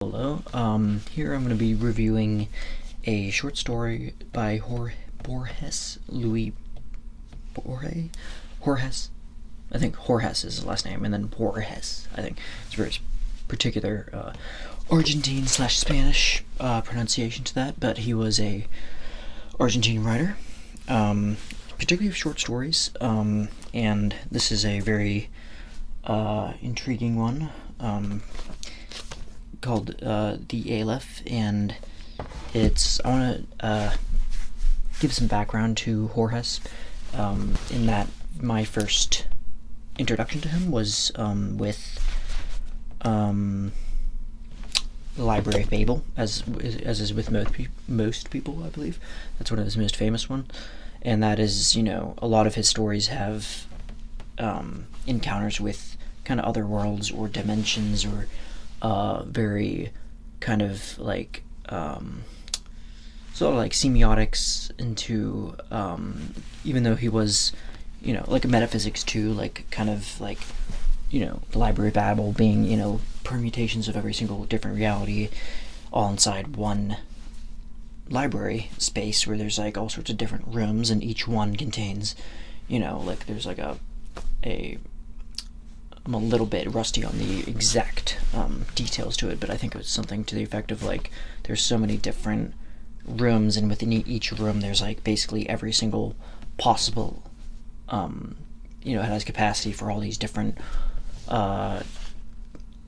Hello. Here I'm going to be reviewing a short story by Borges, Louis Borges. I think Jorge is his last name, and then Borges. I think it's a very particular Argentine/Spanish pronunciation to that, but he was a Argentine writer, particularly of short stories, and this is a very intriguing one. Called the Aleph, and I want to give some background to Jorge, in that my first introduction to him was with the Library of Babel, as is with most people, I believe. That's one of his most famous one, and that is, a lot of his stories have encounters with kind of other worlds or dimensions, or very kind of like sort of like semiotics into, even though he was, like a metaphysics too, like kind of like, the Library of Babel being, permutations of every single different reality all inside one library space, where there's like all sorts of different rooms, and each one contains, like there's like I'm a little bit rusty on the exact details to it, but I think it was something to the effect of like there's so many different rooms, and within each room there's like basically every single possible, it has capacity for all these different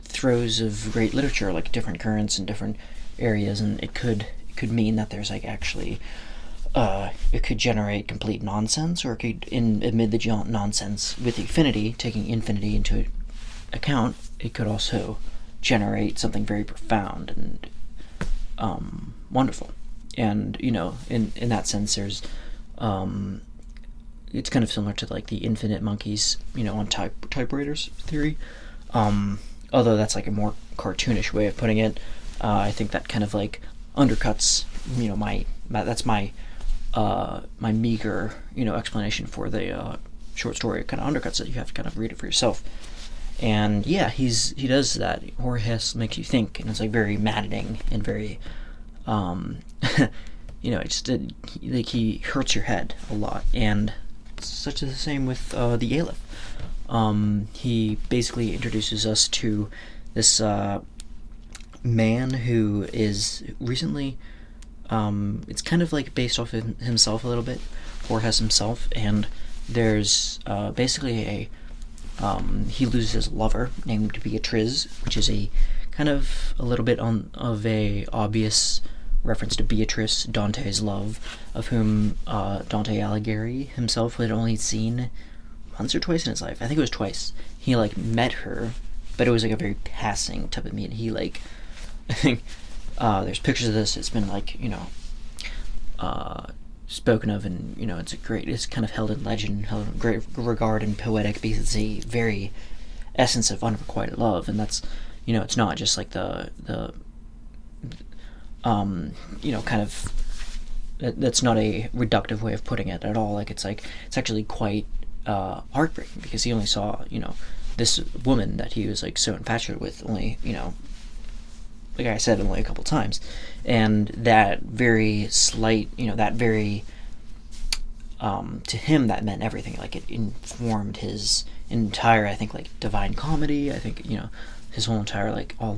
throes of great literature, like different currents in different areas, and it could mean that there's like actually it could generate complete nonsense, or it could, amid the nonsense with infinity, taking infinity into account, it could also generate something very profound and wonderful. And in that sense, there's it's kind of similar to like the infinite monkeys, on typewriters theory. Although that's like a more cartoonish way of putting it. I think that kind of like undercuts, that's my my meager, explanation for the short story. It kind of undercuts it. You have to kind of read it for yourself. And yeah, he does that. Jorge makes you think, and it's like very maddening and very, like he hurts your head a lot. And such is the same with the Aleph. He basically introduces us to this man who is recently. It's kind of like based off of himself a little bit, Borges himself, and there's basically he loses his lover named Beatriz, which is a kind of a little bit of a obvious reference to Beatrice, Dante's love, of whom Dante Alighieri himself had only seen once or twice in his life. I think it was twice. He like met her, but it was like a very passing type of meet. He like, I think. There's pictures of this. It's been like, spoken of, and it's kind of held in legend, held in great regard and poetic, because it's a very essence of unrequited love. And that's, it's not just like the kind of, that's not a reductive way of putting it at all. Like it's actually quite heartbreaking, because he only saw, this woman that he was like so infatuated with only, like I said, only a couple times, and that very slight, that very, to him that meant everything. Like it informed his entire, I think, like Divine Comedy. I think, his whole entire, like all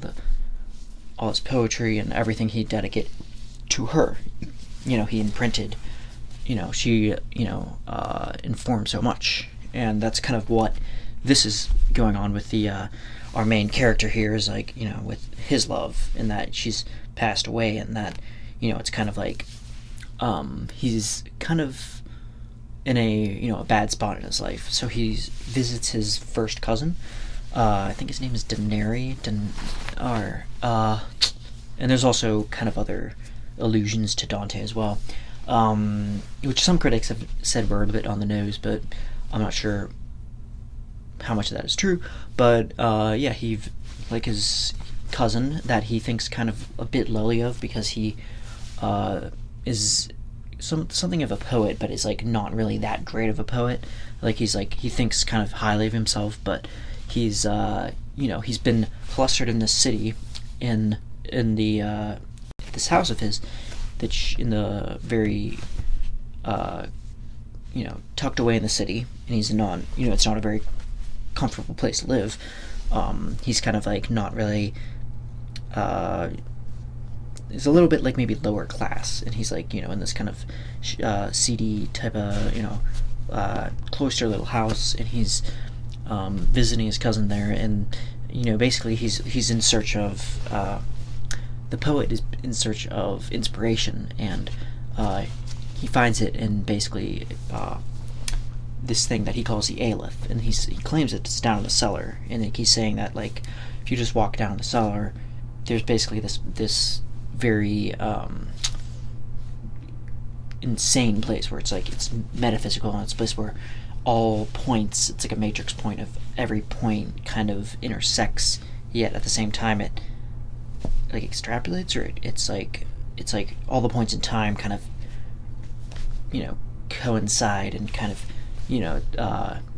his poetry and everything he dedicated to her. He imprinted. She, informed so much, and that's kind of what this is going on with the. Our main character here is like, with his love, in that she's passed away, and that, it's kind of like, he's kind of in a, a bad spot in his life. So he visits his first cousin. I think his name is and there's also kind of other allusions to Dante as well, which some critics have said were a bit on the nose, but I'm not sure how much of that is true. But yeah, he, like his cousin that he thinks kind of a bit lowly of, because he is something of a poet, but is like not really that great of a poet. Like he thinks kind of highly of himself, but he's he's been clustered in this city in in the this house of his that's in the very tucked away in the city, and he's not, it's not a very comfortable place to live. He's kind of like not really. Is a little bit like maybe lower class, and he's like in this kind of seedy type of cloister little house, and he's visiting his cousin there, and basically he's in search of the poet is in search of inspiration, and he finds it in basically this thing that he calls the Aleph, and he claims it's down in the cellar, and like, he's saying that like if you just walk down the cellar, there's basically this very insane place where it's like it's metaphysical, and it's a place where all points, it's like a matrix point of every point kind of intersects, yet at the same time it like extrapolates, or it's like all the points in time kind of coincide and kind of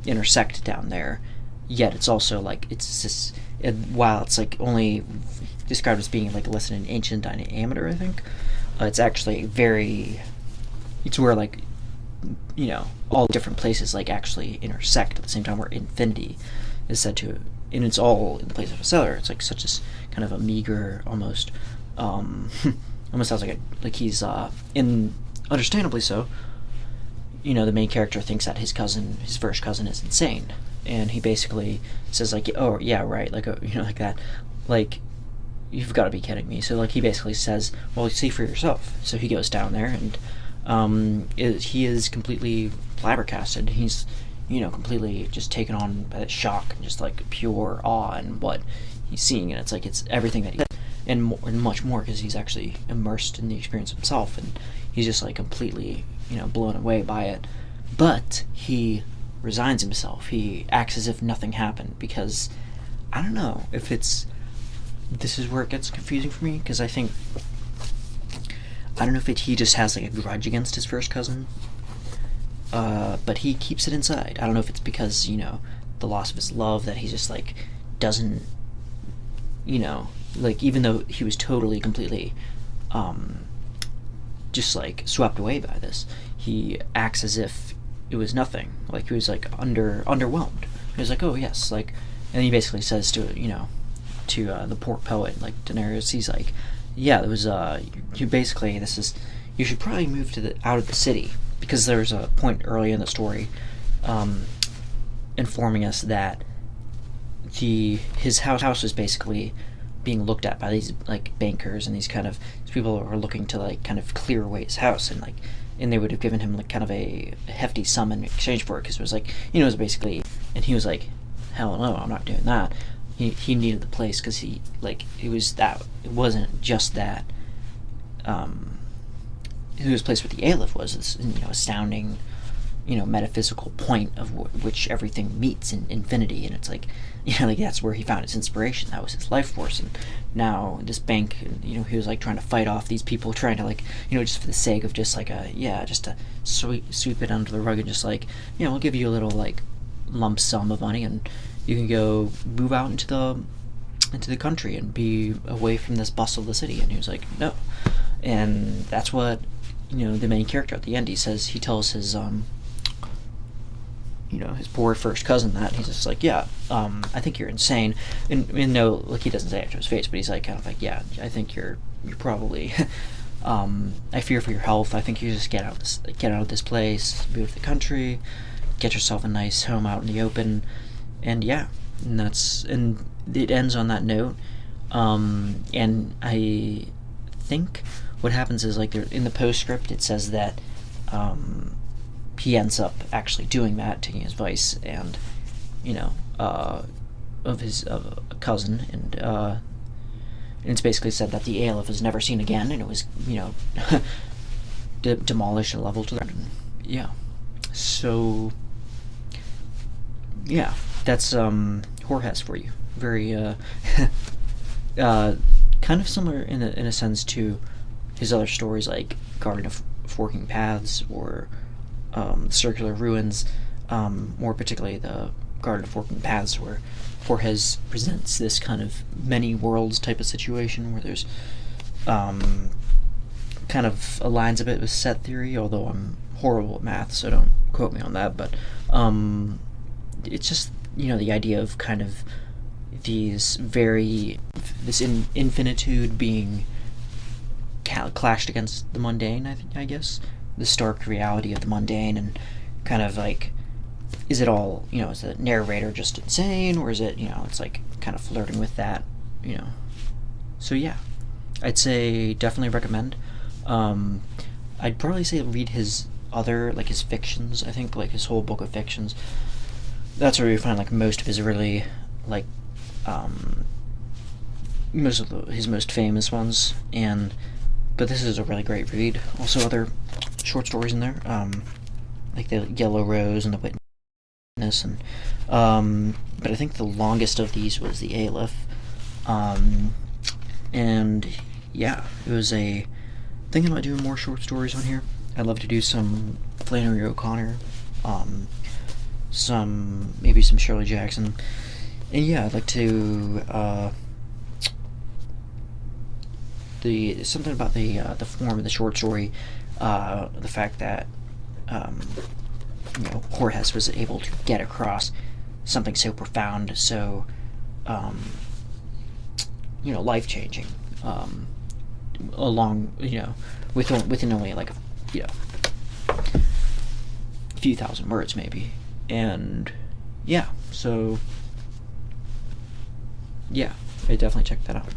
intersect down there, yet it's also like it's this, while it's like only described as being like less than an inch in diameter, I think it's actually it's where like all different places like actually intersect at the same time, where infinity is said to, and it's all in the place of a cellar. It's like such a kind of a meager, almost almost sounds like he's in, understandably so, the main character thinks that his first cousin is insane, and he basically says like, oh yeah, right, like like that, like you've got to be kidding me. So like he basically says, well, see for yourself. So he goes down there, and he is completely flabbergasted. He's completely just taken on by that shock and just like pure awe and what he's seeing, and it's like it's everything that he, and much more, because he's actually immersed in the experience himself, and he's just like completely blown away by it. But he resigns himself. He acts as if nothing happened, because I don't know if this is where it gets confusing for me, because I don't know if he just has like a grudge against his first cousin, but he keeps it inside. I don't know if it's because the loss of his love, that he just like doesn't, like even though he was totally completely just like swept away by this, he acts as if it was nothing, like he was like underwhelmed. He was like, oh yes, like, and he basically says to the poor poet, like Daenerys, he's like, yeah, there was you basically, you should probably move out of the city, because there's a point early in the story informing us that his house was basically being looked at by these like bankers and these people who are looking to like kind of clear away his house, and they would have given him like kind of a hefty sum in exchange for it, because it was like it was basically, and he was like, hell no, I'm not doing that. He needed the place because he like it wasn't just that it was a place where the Aleph was, this astounding metaphysical point of which everything meets in infinity, and it's like like that's where he found his inspiration. That was his life force. And now this bank, he was like trying to fight off these people, trying to like just for the sake of just like just to sweep it under the rug, and just like we'll give you a little like lump sum of money, and you can go move out into the country and be away from this bustle of the city. And he was like, no. And that's what the main character at the end, he tells his his poor first cousin that. He's just like, yeah, I think you're insane. And no, like he doesn't say it to his face, but he's like kind of like, yeah, I think you're probably I fear for your health. I think you just get out of this place, move to the country, get yourself a nice home out in the open. And yeah, and it ends on that note. And I think what happens is like in the postscript it says that he ends up actually doing that, taking his advice, and of his cousin, and it's basically said that the Aleph was never seen again, and it was demolished and leveled to the ground. Yeah, so yeah, that's Jorge for you. Very kind of similar in a sense to his other stories like Garden of Forking Paths or Circular Ruins, more particularly the Garden of Forking Paths, where Borges presents this kind of many worlds type of situation where there's kind of aligns a bit with set theory, although I'm horrible at math, so don't quote me on that. But it's just, the idea of kind of this infinitude being clashed against the mundane. I guess the stark reality of the mundane, and kind of like, is it all, is the narrator just insane, or is it, it's like kind of flirting with that, So yeah, I'd say definitely recommend. I'd probably say read his other, like his fictions. I think like his whole book of fictions. That's where you find like most of his really like most of his most famous ones. But this is a really great read. Also, other short stories in there, like the Yellow Rose and the Witness, and but I think the longest of these was the Aleph, and yeah, it was thinking about doing more short stories on here. I'd love to do some Flannery O'Connor, maybe some Shirley Jackson, and yeah, I'd like to something about the form of the short story, the fact that Borges was able to get across something so profound, so life changing, along within only like a few thousand words maybe, and yeah, so yeah, I definitely check that out.